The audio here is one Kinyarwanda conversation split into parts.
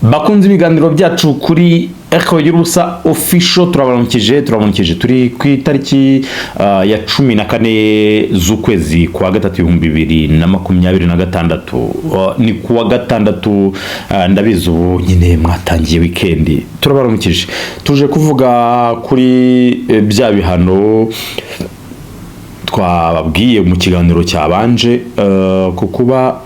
bakunze ibiganiro byacu kuri Echo y'ubusa official turabaramukije turi ku itariki ya 14 z'ukwezi kwa gatatu 2026 ni kuwa gatandatu ndabizi ubu nyine mwatangiye weekend turabaramukije tuje kuvuga kuri bya bihano twababwiye mu kiganiro cyabanje kukuba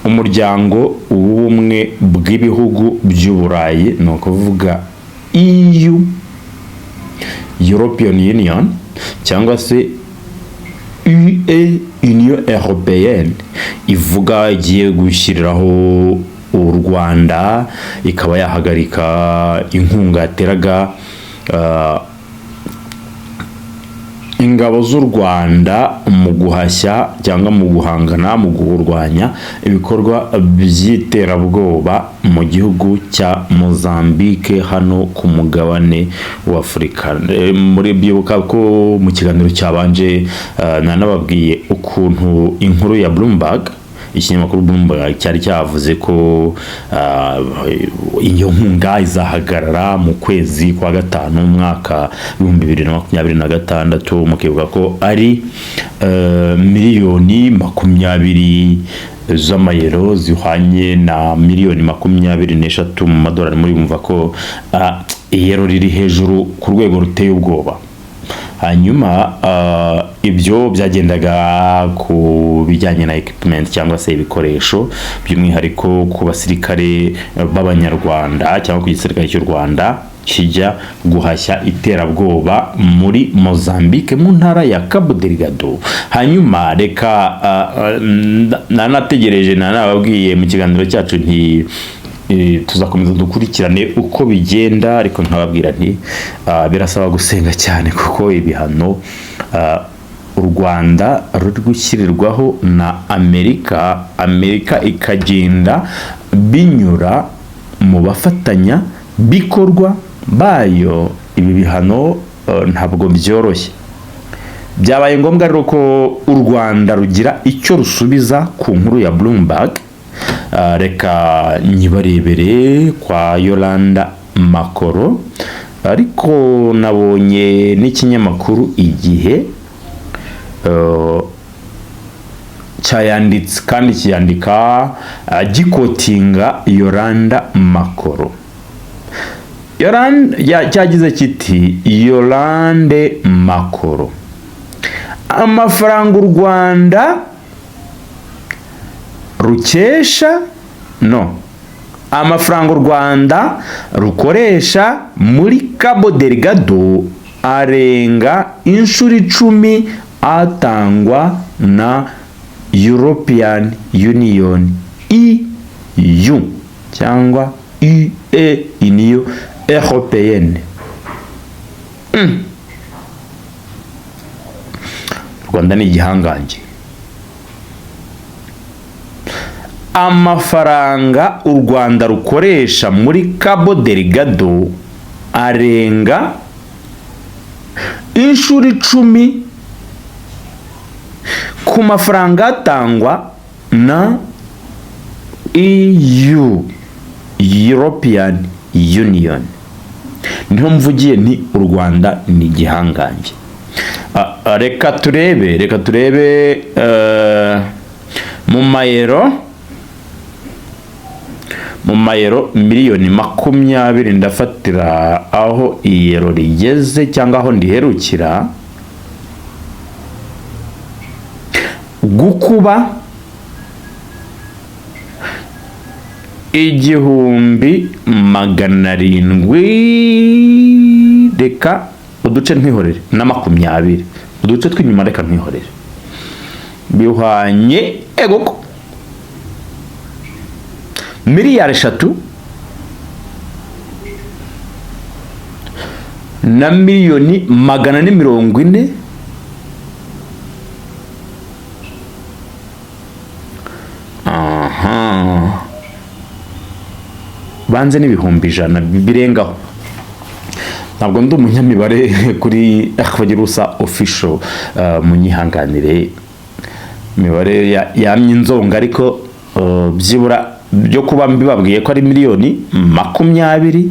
umuryango w'ubumwe bw'ibihugu by'Uburayi no kuvuga EU European Union cyangwa se UE Union Européenne ivuga igiye gushyiriraho u Rwanda ikaba yahagarika inkunga yateraga ingabo z'u Rwanda mu guhashya cyangwa mu guhangana mu guhurwanya ibikorwa by'iterabwoba mu gihugu cya Mozambique hano ku mugabane wa Afurika. Muri byibuka ko mu kiganiro cyabanje nanababwiye ukuntu inkuru ya Bloomberg ikinyamakuru Bloomberg cyari cyavuze ko iyo nkunga izahagarara mu kwezi kwa gatanu umwaka 2026 mukivuga ko ari miliyoni 20 z'amayero zihwanye na miliyoni 23 mu madolari. muri bumva ko iyero riri hejuru ku rwego ruteye ubwoba. Hanyuma ibyo byagendaga ku bijyanye na equipment cyangwa se ibikoresho by'umwihariko ku basirikare b'abanyarwanda cyangwa ku gisirikare cy'u Rwanda kijya guhashya iterabwoba muri Mozambique mu ntara ya Cabo Delgado. Hanyuma reka nanategereje nanababwiye mu kiganiro cyacu nti tuzakomeza dukurikirane uko bigenda, ariko nkababwira nti birasaba gusenga cyane kuko ibihano u Rwanda ruri gushyirirwaho na Amerika ikagenda binyura mu bafatanya bikorwa bayo. Ibi bihano ntabwo byoroshye. Byabaye ngombwa rero ko u Rwanda rugira icyo rusubiza ku nkuru ya Bloomberg. Reka nyibarebere kwa Yolanda Makoro, ariko nabonye n'ikinyamakuru Igihe cyayanditse kandi kiyandika gikotinga Yolanda Makoro. Cyagize kiti Yolande Makoro, amafaranga u Rwanda rukesha amafaranga u Rwanda rukoresha muri Cabo Delgado arenga inshuro 10 atangwa na European Union EU cyangwa UE Union Européenne. Rwanda ni igihangange. Amafaranga u Rwanda rukoresha muri Cabo Delgado arenga inshuro 10 ku mafaranga atangwa na EU European Union. Niho mvugiye ni u Rwanda ni igihangange. Reka turebe mu mayero miliyoni 20 ndafatira aho iyero rigeze cyangwa aho ndiherukira gukuba 1,700. Reka uduce ntwihorere na 20 uduce twinyuma reka ntwihorere bihwanye egoko miliyari 3 na miliyoni 440 banze n'ibihumbi 100 birengaho. Ntabwo ndi umunyamibare kuri Echo y'ubusa official munyihanganire imibare yamye inzonga, ariko byibura byo kuba mbibabwiye ko ari miliyoni 20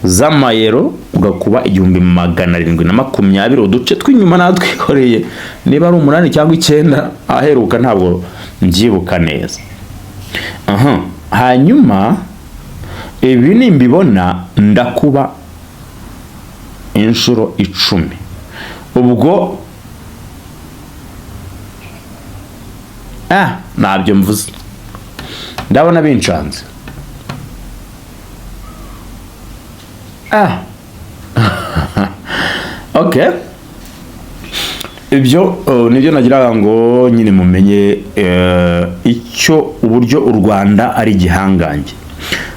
z'amayero ugakuba 1720, uduce tw'inyuma natwikoreye niba ari 8 cyangwa 9 aheruka, ntabwo mbyibuka neza. Hanyuma ibi nimbibona ndakuba inshuro 10, ubwo ntabyo mvuze, ndabona bincanze. Okay, ibyo nibyo nagiraga ngo nyine mumenye icyo uburyo u Rwanda ari igihangange.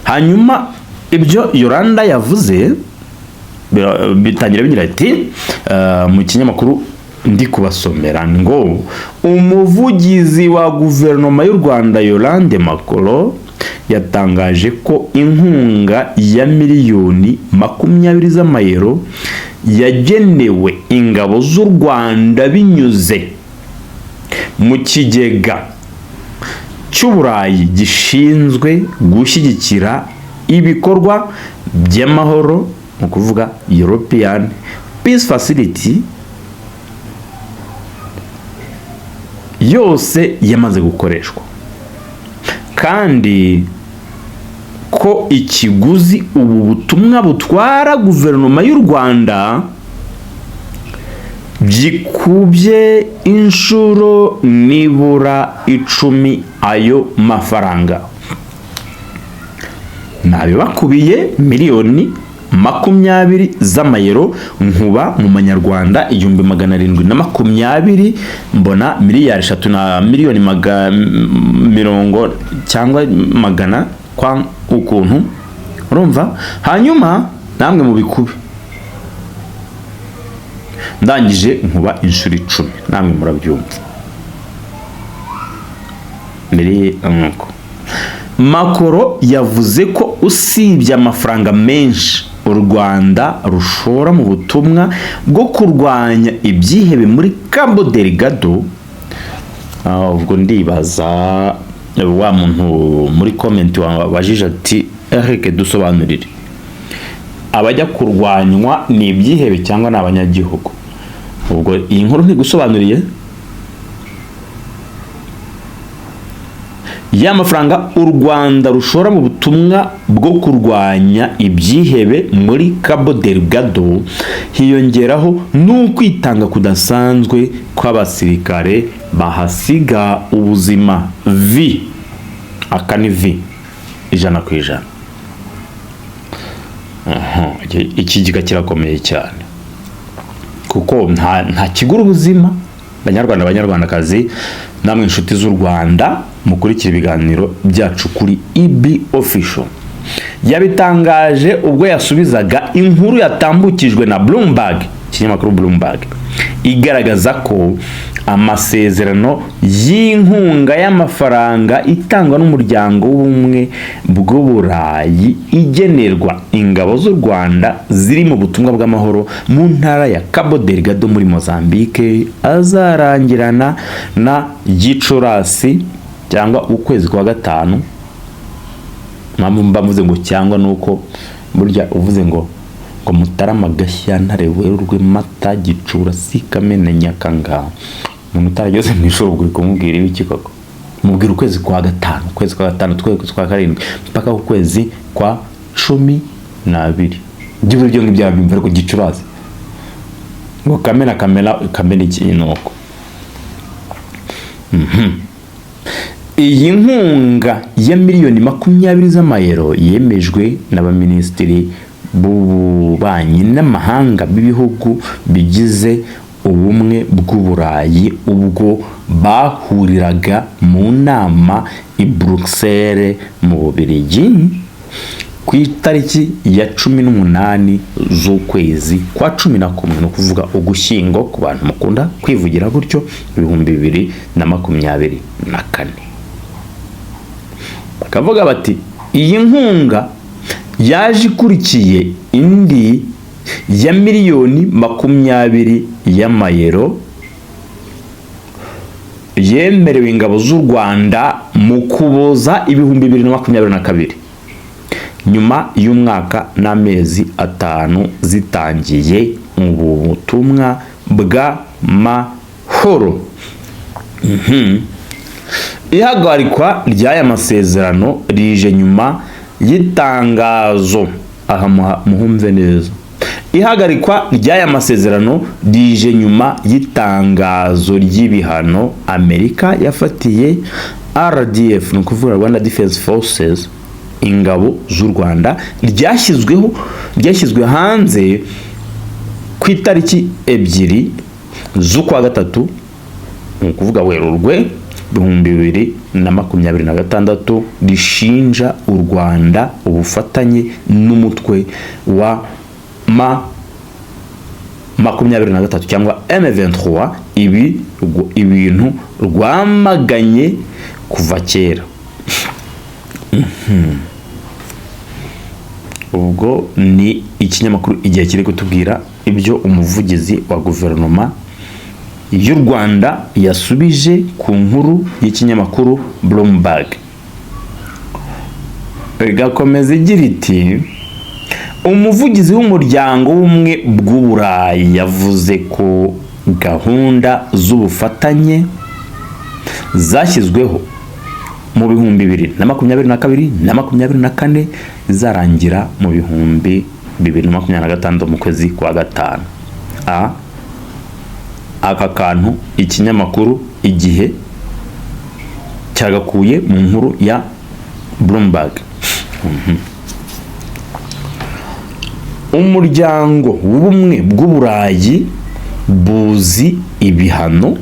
Hanyuma ibyo Yolanda yavuze bitangira bigira ati mu kinyamakuru ndi kubasomera ngo umuvugizi wa guverinoma y'u Rwanda Yolande Makolo yatangaje ko inkunga ya miliyoni 20 z'amayero yagenewe ingabo z'u Rwanda binyuze mu kigega cy'Uburayi gishinzwe gushyigikira ibikorwa by'amahoro, mu kuvuga European Peace Facility, yose yamaze gukoreshwa, kandi ko ikiguzi ubu butumwa butwara guverinoma y'u Rwanda byikubye inshuro nibura 10 ayo mafaranga. Nabibakubiye miliyoni 20 z'amayero, nkuba mu manyarwanda 1720, mbona miliyari 3 na miliyoni 50 cyangwa 100 kwa ukuntu, urumva. Hanyuma namwe mu bikube ndangije nkuba inshuro 10, namwe murabyumva. Makoro yavuze ko usibye amafaranga menshi u Rwanda rushora mu butumwa bwo kurwanya ibyihebe muri Cabo Delgado, ubwo ndibaza wa muntu muri comment wabajije ati Eric dusobanurire, abajya kurwanywa ni ibyihebe cyangwa ni abanyagihugu? Ubwo iyi nkuru ntigusobanuriye. Ya mafaranga u Rwanda rushora mu butumwa bwo kurwanya ibyihebe muri Cabo Delgado hiyongeraho n'ukwitanga kudasanzwe kw'abasirikare bahasiga ubuzima. Akani 100%. Iki giga kirakomeye cyane, kuko nta kigura ubuzima. Banyarwandakazi, namwe inshuti z'u Rwanda mukurikira ibiganiro byacu kuri EB Official, yabitangaje ubwo yasubizaga inkuru yatambukijwe na Bloomberg, ikinyamakuru Bloomberg, igaragaza ko amasezerano y'inkunga y'amafaranga itangwa n'umuryango w'ubumwe bw'Uburayi igenerwa ingabo z'u Rwanda ziri mu butumwa bw'amahoro mu ntara ya Cabo Delgado muri Mozambique azarangirana na Gicurasi cyangwa ukwezi kwa 5. Mbavuze ngo cyangwa nuko burya uvuze ngo Mutarama, Gashyantare, Werurwe, Mata, Gicurasi, Kamena, Nyakanga, umuntu utarageze mu ishuri ubwo kumubwira ibiki koko? Mubwira ukwezi kwa 5, ukwezi kwa 5, ukwezi kwa 7 mpaka ukwezi kwa 12. Ibyo byo ngibyo byumva ko Gicurasi ngo Kamena ikinoko. Iyi nkunga ya miliyoni 20 z'amayero yemejwe n'abaminisitiri b'ububanyi n'amahanga b'ibihugu bigize ubumwe bw'Uburayi ubwo bahuriraga mu nama i Bruxelles mu Bubiligi ku itariki ya 18 z'ukwezi kwa 11, no kuvuga Ugushyingo ku bantu mukunda kwivugira gutyo, 2024. Bakavuga bati iyi nkunga yaje ikurikiye indi ya miliyoni 20 y'amayero yemerewe ingabo z'u Rwanda mu Kuboza 2022 nyuma y'umwaka n'amezi 5 zitangiye ubu butumwa bwa mahoro. Ihagarikwa ry'aya masezerano rije nyuma y'itangazo, aha muhumve neza, ihagarikwa ry'aya masezerano rije nyuma y'itangazo ry'ibihano Amerika yafatiye RDF, ni ukuvuga Rwanda Defense Forces, ingabo z'u Rwanda, ryashyizwe hanze ku itariki 2 z'ukwa gatatu, ni ukuvuga Werurwe 2026, rishinja u Rwanda ubufatanye n'umutwe wa 23 cyangwa M23, ibintu rwamaganye kuva kera. Ubwo ni ikinyamakuru igihe kiri kutubwira ibyo umuvugizi wa guverinoma y'u Rwanda yasubije ku nkuru y'ikinyamakuru Bloomberg. Igakomeza igira iti, umuvugizi w'umuryango w'ubumwe bw'Uburayi yavuze ko gahunda z'ubufatanye zashyizweho mu 2022 na 2024 zarangira mu 2026 mu kwezi kwa gatanu. Aka kantu ikinyamakuru igihe cyagakuye mu nkuru ya Bloomberg. Umuryango w'ubumwe bw'Uburayi buzi ibihano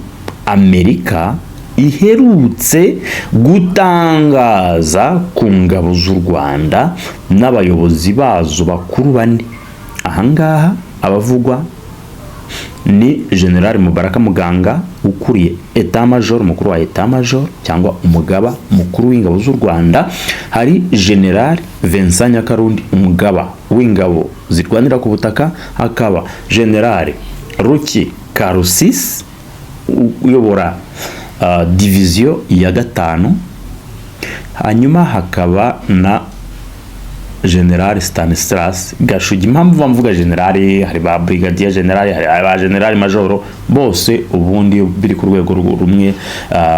Amerika iherutse gutangaza ku ngabo z'u Rwanda n'abayobozi bazo bakuru 4. Ahangaha abavugwa ni General Mubaraka Muganga ukuriye Etat Major, mukuru wa Etat Major cyangwa umugaba mukuru w'ingabo z'u Rwanda, hari General Vincent Nyakarundi umugaba w'ingabo zirwanira ku butaka, hakaba General Ruki Karusisi uyobora division ya 5, hanyuma hakaba na General Stanislas Gashugi. Impamvu bamvuga general, hari ba brigadier general, hari ba general major, bose ubundi biri ku rwego rumwe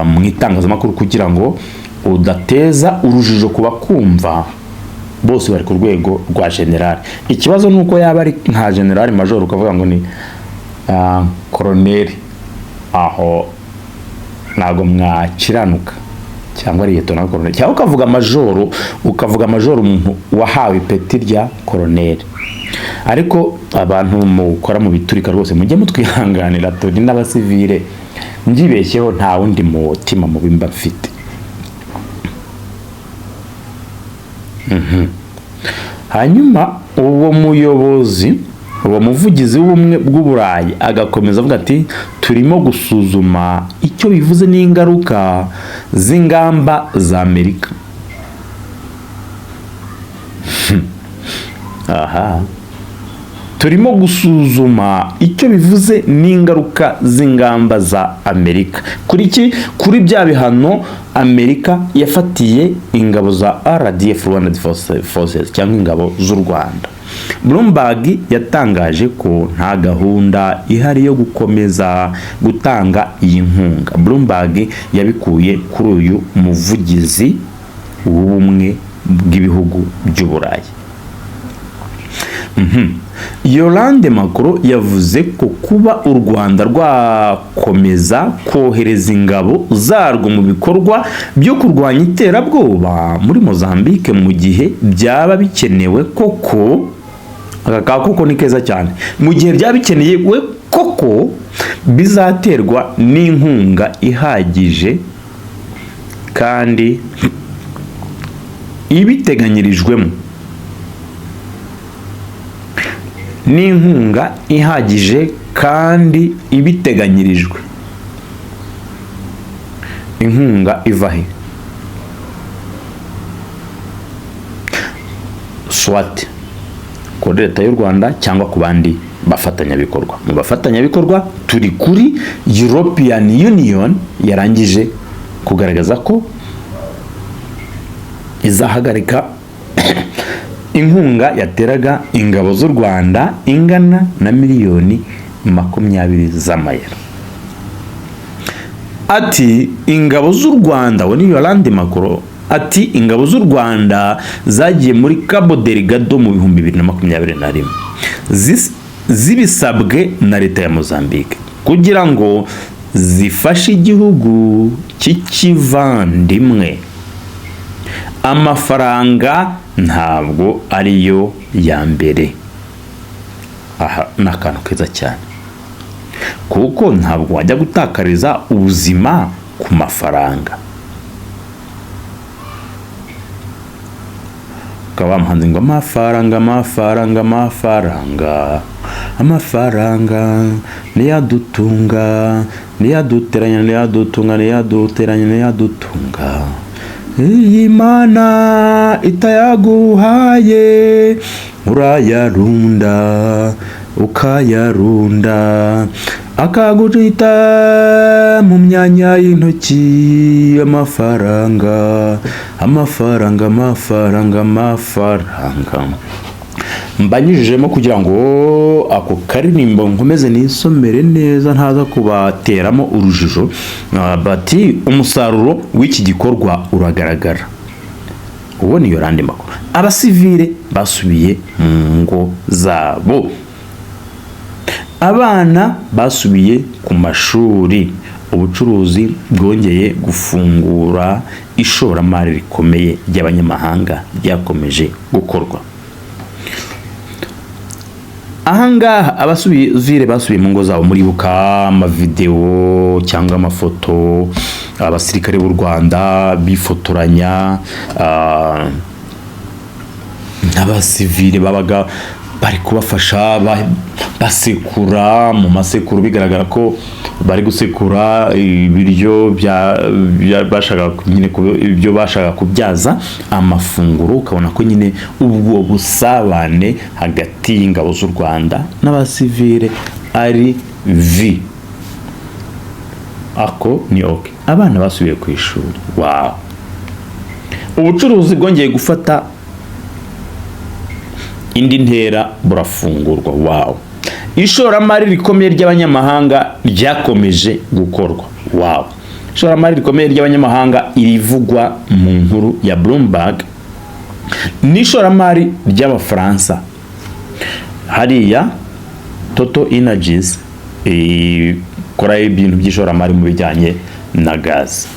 mu itangazamakuru, kugira ngo udateza urujijo kuba kumva, bose bari ku rwego rwa general. Ikibazo nuko yaba ari nka general major ukavuga ngo ni colonel, aho nago mwakiranuka, cyangwa ari lieutenant colonel, cyangwa ukavuga major umuntu wahawe ipeti rya colonel. Ariko abantu mukora mu biturika rwose mujye mutwihanganira, turi n'abasivile, njibeshyeho nta wundi mutima mu bimba mfite. Hanyuma uwo muvugizi w'ubumwe bw'Uburayi agakomeza avuga ati, turimo gusuzuma icyo bivuze n'ingaruka z'ingamba za Amerika. Turimo gusuzuma icyo bivuze n'ingaruka z'ingamba za Amerika. Kuri bya bihano Amerika yafatiye ingabo za RDF, Rwanda Defense Forces, cyangwa ingabo z'u Rwanda. Bloomberg yatangaje ko nta gahunda ihari yo gukomeza gutanga iyi nkunga. Bloomberg yabikuye kuri uyu muvugizi w'ubumwe bw'ibihugu by'Uburayi. Yolande Macron yavuze ko kuba u Rwanda rwakomeza kohereza ingabo zarwo mu bikorwa byo kurwanya iterabwoba muri Mozambique mu gihe byaba bikenewe koko, aka koko ni keza cyane, mu gihe byaba bikeneye koko bizaterwa n'inkunga ihagije kandi ibiteganyirijwemo, n'inkunga ihagije kandi ibiteganyirijwe. Inkunga iva he? Swat kuri leta y'u Rwanda cyangwa ku bandi bafatanyabikorwa. Mu bafatanyabikorwa turi kuri European Union yarangije kugaragaza ko izahagarika inkunga yateraga ingabo z'u Rwanda ingana na miliyoni 20 z'amayero. Ati ingabo z'u Rwanda, we ni Yolande Makoro, ati ingabo z'u Rwanda zagiye muri Cabo Delgado mu 2021 zibisabwe na leta ya Mozambique kugira ngo zifashe igihugu cy'ikivandimwe. Amafaranga ntabwo ariyo ya mbere. Aha n'akantu keza cyane, kuko ntabwo wajya gutakariza ubuzima ku mafaranga. Ukaba muhanzi ngo amafaranga niyadutunga iyi Mana itayaguhaye urayarunda ukayarunda akagurita mu myanya y'intoki. Amafaranga mbanyujijemo kugira ngo ako karirimbo nkomeze nisomere neza ntaza kubateramo urujijo. Bati umusaruro w'iki gikorwa uragaragara. Uwo ni Yolande Makoro. Abasivile basubiye mu ngo zabo, abana basubiye ku mashuri, ubucuruzi bwongeye gufungura, ishoramari rikomeye ry'abanyamahanga ryakomeje gukorwa. Ahangaha abasivile basubiye mu ngo zabo, muribuka amavideo cyangwa amafoto abasirikare b'u Rwanda bifotoranya n'abasivile babaga bari kubafasha basekura mu masekuru, bigaragara ko bari gusekura ibiryo bashaka nyine ibyo bashaka kubyaza amafunguro. Ukabona ko nyine ubwo busabane hagati y'ingabo z'u Rwanda n'abasivile ari vi. Ako ni okay. Abana basubiye ku ishuri. Wow. Ubucuruzi bwongeye gufata indi ntera burafungurwa. Wow. Ishoramari rikomeye ry'abanyamahanga ryakomeje gukorwa. Wow. Ishoramari rikomeye ry'abanyamahanga irivugwa mu nkuru ya Bloomberg. N'ishoramari ry'abafaransa hariya Total Energies ikora ibintu by'ishoramari mu bijyanye na gaz.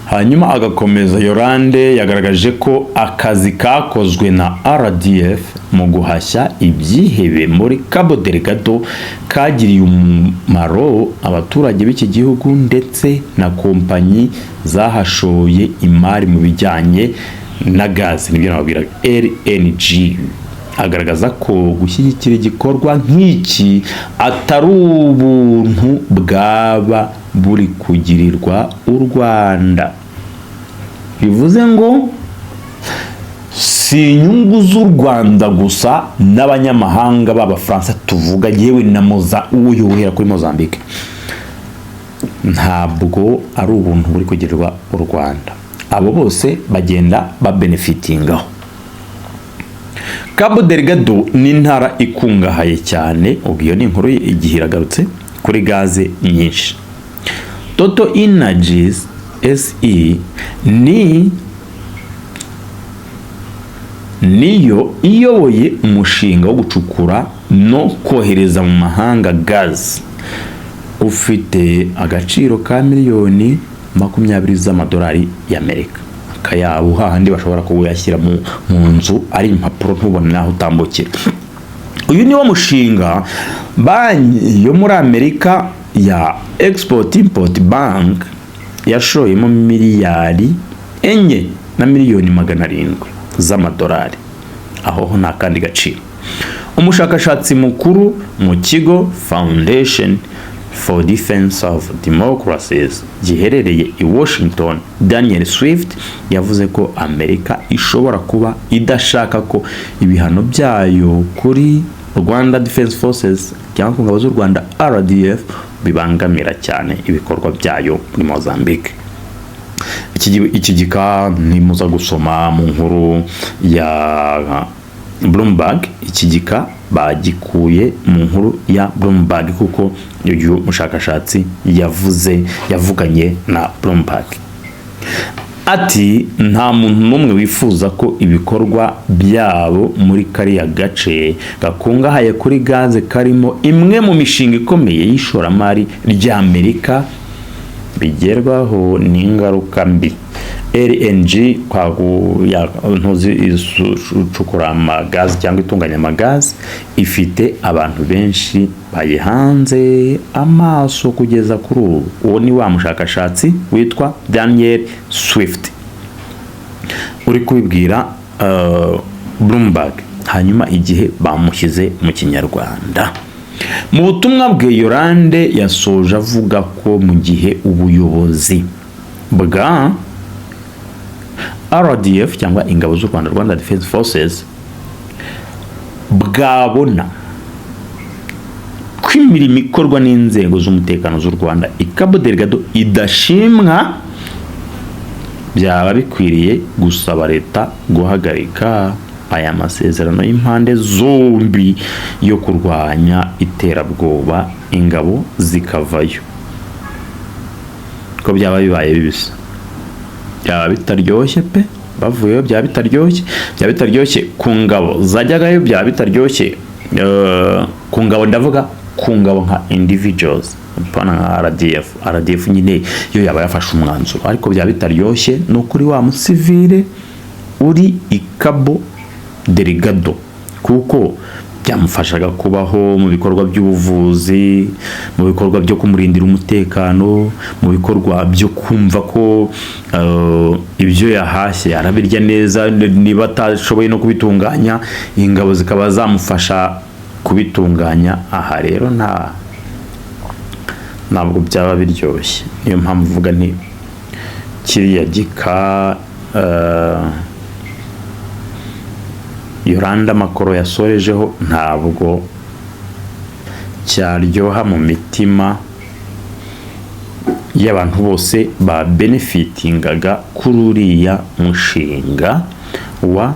Hanyuma agakomeza, Yolande yagaragaje ko akazi kakozwe na RDF mu guhashya ibyihebe muri Cabo Delgado kagiriye umumaro abaturage b'iki gihugu ndetse na kompanyi zahashoye imari mu bijyanye na gaz, nibyo nababwira LNG. Agaragaza ko gushyigikira igikorwa nk'iki atari ubuntu bwaba buri kugirirwa u Rwanda. Bivuze ngo si inyungu z'u Rwanda gusa n'abanyamahanga b'Abafaransa tuvuga, yewe na uyohera kuri Mozambique, ntabwo ari ubuntu buri kugirirwa u Rwanda. Abo bose bagenda babenefitingaho. Cabo Delgado ni intara ikungahaye cyane, ubwo ni inkuru igihe iragarutse kuri gaze nyinshi. Total Energies SE niyo iyoboye umushinga wo gucukura no kohereza mu mahanga gaz ufite agaciro ka miliyoni 20 z'amadolari y'Amerika. Kayabo hahandi bashobora kuyashyira mu nzu ari impapuro ntubone naho utambukira. Uyu niwo mushinga banki yo muri Amerika ya Export Import Bank yashoyemo miliyari 4 na miliyoni 700 z'amadolari. Aho nta kandi gaciro. Umushakashatsi mukuru mu kigo Foundation for Defense of Democracies giherereye i Washington, Daniel Swift, yavuze ko Amerika ishobora kuba idashaka ko ibihano byayo kuri Rwanda Defense Forces cyangwa ku ngabo z'u Rwanda RDF bibangamira cyane ibikorwa byayo muri Mozambique. Iki gika nimuza gusoma mu nkuru ya Bloomberg, iki gika bagikuye mu nkuru ya Bloomberg kuko uyu mushakashatsi yavuganye na Bloomberg ati nta muntu n'umwe wifuza ko ibikorwa byabo muri kariya gace gakungahaye kuri gaze karimo imwe mu mishinga ikomeye y'ishoramari ry'Amerika bigerwaho n'ingaruka mbi. LNG icukura amagazi cyangwa itunganya amagazi ifite abantu benshi bayihanze amaso kugeza kuri ubu. Uwo ni wa mushakashatsi witwa Daniel Swift uri kubibwira Bloomberg. Hanyuma igihe bamushyize mu Kinyarwanda, mu butumwa bwe Yolande yasoje avuga ko mu gihe ubuyobozi bwa RDF cyangwa ingabo z'u Rwanda, Rwanda Defense Forces, bwabona ko imirimo ikorwa n'inzego z'umutekano z'u Rwanda i Cabo Delgado idashimwa, byaba bikwiriye gusaba leta guhagarika aya masezerano y'impande zombi yo kurwanya iterabwoba ingabo zikavayo. Ko byaba bibaye bibisa, byaba bitaryoshye pe, bavuyeyo byaba bitaryoshye ku ngabo zajyagayo, byaba bitaryoshye ku ngabo, ndavuga ku ngabo nka individuals, pana nka RDF nyine yo yaba yafashe umwanzuro, ariko byaba bitaryoshye no kuri wa musivile uri i Cabo Delgado kuko byamufashaga kubaho mu bikorwa by'ubuvuzi, mu bikorwa byo kumurindira umutekano, mu bikorwa byo kumva ko ibyo yahashye arabirya neza, niba atashoboye no kubitunganya ingabo zikaba zamufasha kubitunganya. Aha rero ntabwo byaba biryoshye. Niyo mpamvu uvuga nti kiriya gika Yolanda Makoro yasorejeho ntabwo cyaryoha mu mitima y'abantu bose ba benefitingaga kuri uriya mushinga wa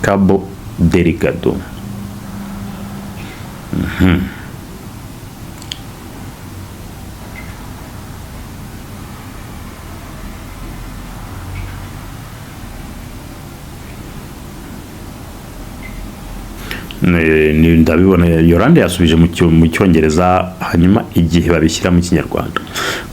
Cabo Delgado. Ndabibona Yolande yasubije mu Cyongereza, hanyuma igihe babishyira mu Kinyarwanda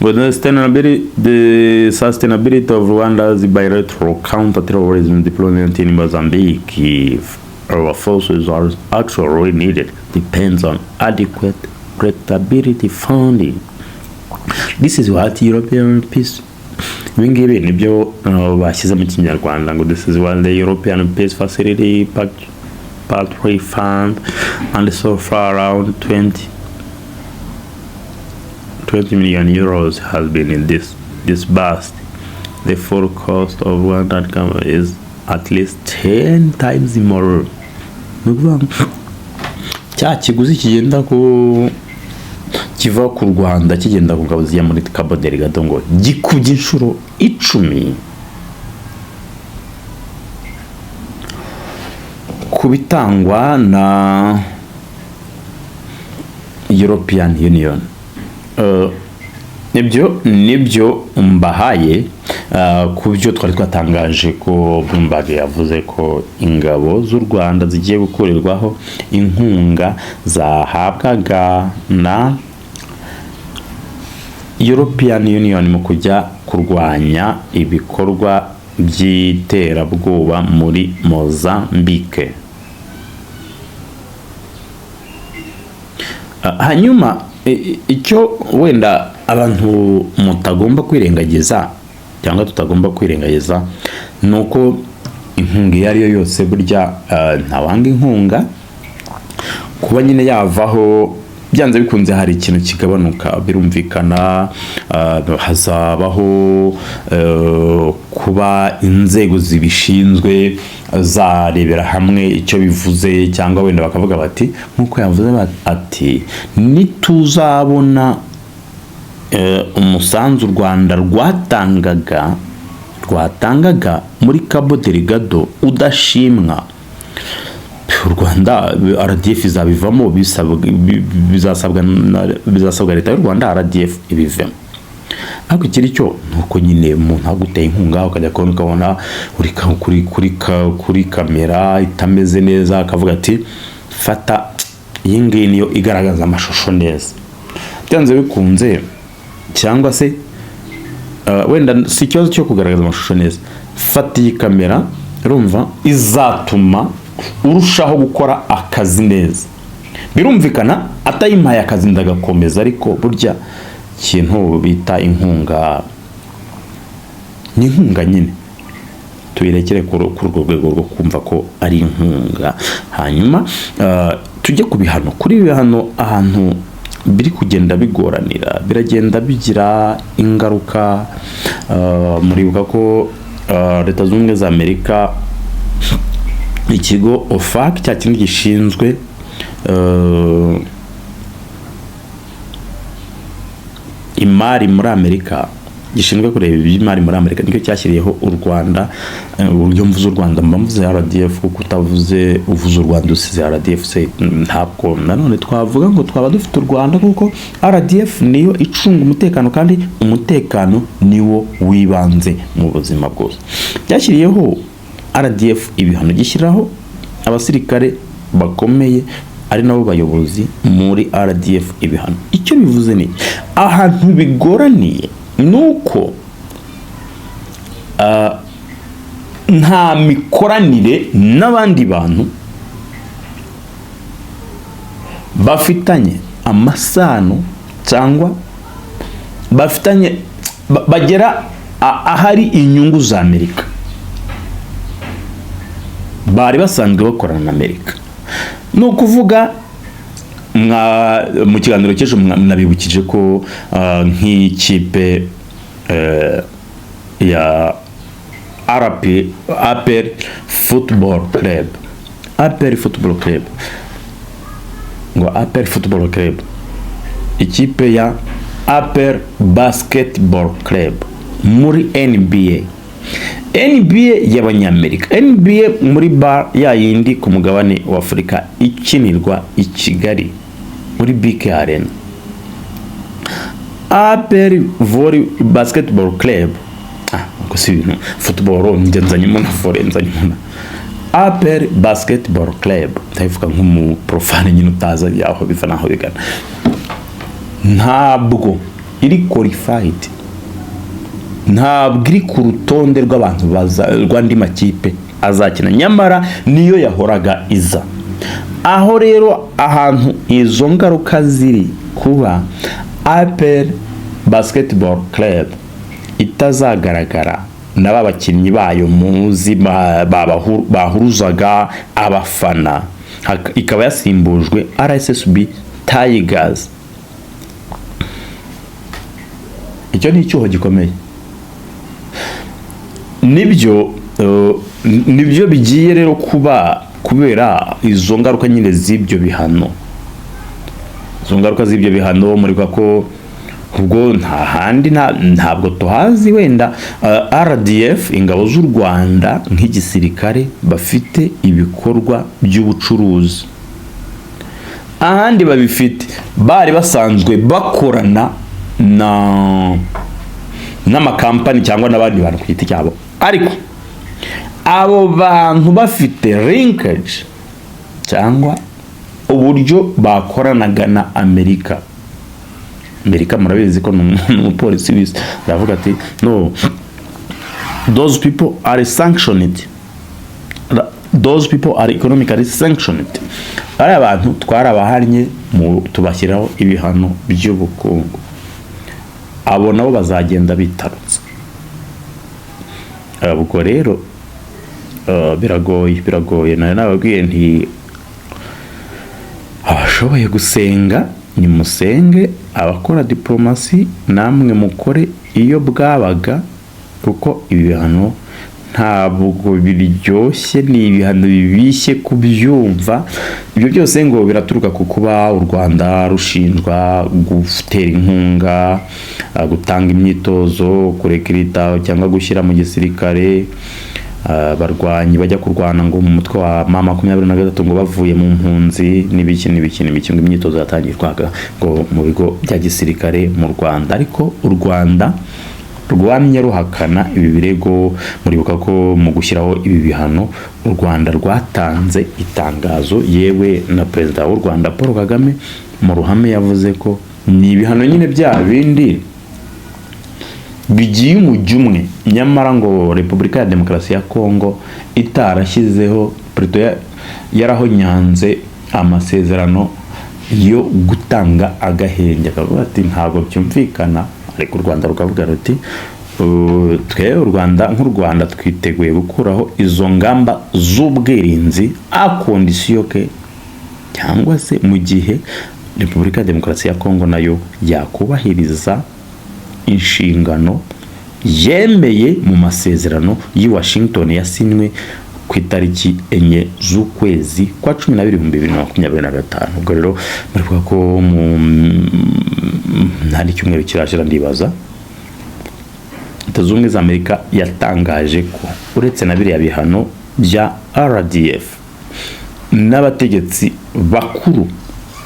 ngo the sustainability of Rwanda's bilateral counter-terrorism deployment in Mozambique, if our forces are actually needed, depends on adequate predictability funding. This is what European peace, ibingibi nibyo bashyize mu Kinyarwanda ngo this is what the European Peace Facility Pathway Fund, and so far around 20 million euros has been in this burst. The full cost of one that is at least 10 times more. Cya kiguzi kigenda kiva ku Rwanda kigenda ku ngabo zijya muri Cabo Delgado ngo gikubye inshuro 10 kubitangwa na European Union. Nibyo mbahaye ku byo twari twatangaje ko Bloomberg yavuze ko ingabo z'u Rwanda zigiye gukorerwaho inkunga zahabwaga na European Union mu kujya kurwanya ibikorwa by'iterabwoba muri Mozambique. Hanyuma icyo wenda abantu mutagomba kwirengagiza cyangwa tutagomba kwirengagiza nuko inkunga iyo ariyo yose burya ntawanga inkunga kuba nyine yavaho byanze bikunze hari ikintu kigabanuka, birumvikana. Hazabaho kuba inzego zibishinzwe zarebera hamwe icyo bivuze, cyangwa wenda bakavuga bati nkuko yavuze ati nituzabona umusanzu u Rwanda rwatangaga muri Cabo Delgado udashimwa, u Rwanda RDF izabivamo, bizasabwa leta y'u Rwanda RDF ibivemo. Ariko ikiri cyo nuko nyine umuntu aguteye inkunga ukajya ukabona kuri kamera itameze neza, akavuga ati fata iyi ngiyi niyo igaragaza amashusho neza. Byanze bikunze, cyangwa se wenda si ikibazo cyo kugaragaza amashusho neza, fata iyi kamera, urumva izatuma urushaho gukora akazi neza. Birumvikana atayimpaye akazi ndagakomeza, ariko burya ikintu bita inkunga ni inkunga nyine, tuyirekere kuri urwo rwego rwo kumva ko ari inkunga. Hanyuma tujye ku bihano. Kuri ibihano, ahantu biri kugenda bigoranira, biragenda bigira ingaruka. Muribuka ko Leta Zunze Ubumwe za Amerika, ikigo OFAC cya kindi gishinzwe imari muri Amerika, gishinzwe kureba iby'imari muri Amerika, nicyo cyashyiriyeho u Rwanda. Uburyo mvuze u Rwanda mvuze RDF, kuko utavuze uvuze u Rwanda usize RDF se ntabwo nanone twavuga ngo twaba dufite u Rwanda, kuko RDF niyo icunga umutekano, kandi umutekano niwo wibanze mu buzima bwose. Byashyiriyeho RDF ibihano, gishyiraho abasirikare bakomeye ari nabo bayobozi muri RDF ibihano. Icyo bivuze ni ahantu bigoraniye nuko nta mikoranire n'abandi bantu bafitanye amasano, cyangwa bafitanye bagera ahari inyungu za Amerika, bari basanzwe bakorana na Amerika. No kuvuga mu kiganiro cy'ejo nabibukije ko nk'ikipe ya APR Football Club, ngo APR Football Club, ikipe ya APR Basketball Club muri NBA y'Abanyamerika, NBA muri bar ya yindi ku mugabane wa Afurika ikinirwa i Kigali muri BK Arena. APR Basketball Club, ko si ibintu football ngenzanye mu nafore nzanye mu APR Basketball Club, ndavuga nk'umu profane nyine utaza yaho biva naho bigana, ntabwo iri qualified, ntabwo iri ku rutonde rw'abantu rw'andi makipe azakina, nyamara niyo yahoraga iza. Aho rero ahantu izo ngaruka ziri kuba APR Basketball Club itazagaragara n'aba bakinnyi bayo muzi bahuruzaga abafana, ikaba yasimbujwe RSSB Tigers. Icyo ni icyuho gikomeye. Nibyo bigiye rero kubera izo ngaruka nyine z'ibyo bihano. Izo ngaruka z'ibyo bihano muribuka ko ubwo ntabwo tuhazi, wenda RDF, ingabo z'u Rwanda nk'igisirikare, bafite ibikorwa by'ubucuruzi ahandi babifite, bari basanzwe bakorana n'amakampani cyangwa n'abandi bantu ku giti cyabo, ariko abo bantu bafite linkage cyangwa uburyo bakoranaga na Amerika murabizi ko n'umupolisi wese aravuga ati no, those people are sanctioned, those people are economically sanctioned. Ari abantu twarabahanye tubashyiraho ibihano by'ubukungu, abo nabo bazagenda bitarutse. Ubwo rero biragoye. Nababwiye nti abashoboye gusenga nimusenge abakora diplomasi namwe mukore iyo bwabaga, kuko ibi bihano ntabwo biryoshye, ni ibihano bibishye kubyumva. Ibyo byose ngo biraturuka ku kuba u Rwanda rushinjwa gutera inkunga, gutanga imyitozo, kurekrita cyangwa gushyira mu gisirikare barwanyi bajya kurwana ngo mu mutwe wa M23 ngo bavuye mu mpunzi n'ibiki ngo imyitozo yatangirwaga ngo mu bigo bya gisirikare mu Rwanda. Ariko u Rwanda rwamye ruhakana ibi birego. Muribuka ko mu gushyiraho ibi bihano u Rwanda rwatanze itangazo, yewe na perezida w'u Rwanda Paul Kagame mu ruhame yavuze ko ni ibihano nyine bya bindi bigiye umujyi umwe, nyamara ngo Repubulika ya Demokarasi ya Kongo itarashyizeho yarahonyanze amasezerano yo gutanga agahenge. Akavuga ati ntabwo byumvikana, ariko u Rwanda rukavuga ruti twe u Rwanda nk'u Rwanda twiteguye gukuraho izo ngamba z'ubwirinzi a kondisiyo ke, cyangwa se mu gihe Repubulika ya Demokarasi ya Kongo nayo yakubahiriza inshingano yemeye mu masezerano y'i Washington yasinywe ku itariki 4 z'ukwezi kwa 12 2025. Ubwo rero barivuga ko hari cyumweru kirashira ndibaza Leta Zunze Ubumwe za Amerika yatangaje ko uretse na biriya bihano bya RDF n'abategetsi bakuru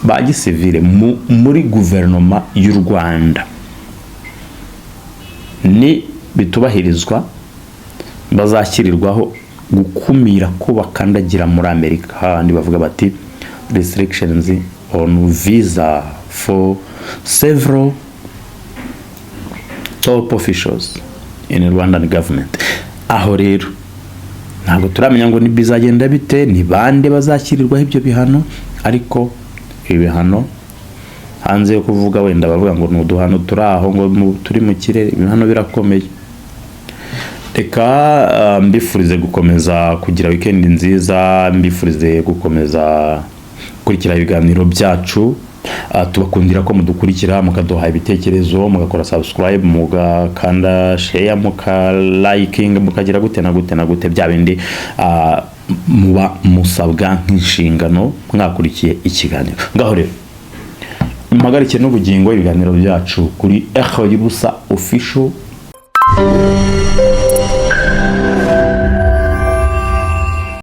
ba gisivile muri guverinoma y'u Rwanda ni bitubahirizwa bazashyirirwaho gukumira ko bakandagira muri Amerika. Handi bavuga bati restrictions on visa for several top officials in Rwandan government. Aho rero ntabwo turamenya ngo bizagenda bite, ni bande bazashyirirwaho ibyo bihano, ariko ibihano hanze yo kuvuga wenda bavuga ngo n'uduhano turaho ngo turi mu kirere, ibihano birakomeye. Reka mbifurize gukomeza kugira weekend nziza, mbifurize gukomeza kurikira ibiganiro byacu. Tubakundira ko mudukurikira, mukaduha ibitekerezo, mugakora subscribe, mugakanda share, mukaliking, mukagira gute na gute bya bindi muba musabwa nk'inshingano mwakurikiye ikiganiro. Ngaho rero mpagarike n'ubugingo ibiganiro byacu kuri Echo y'Ubusa official.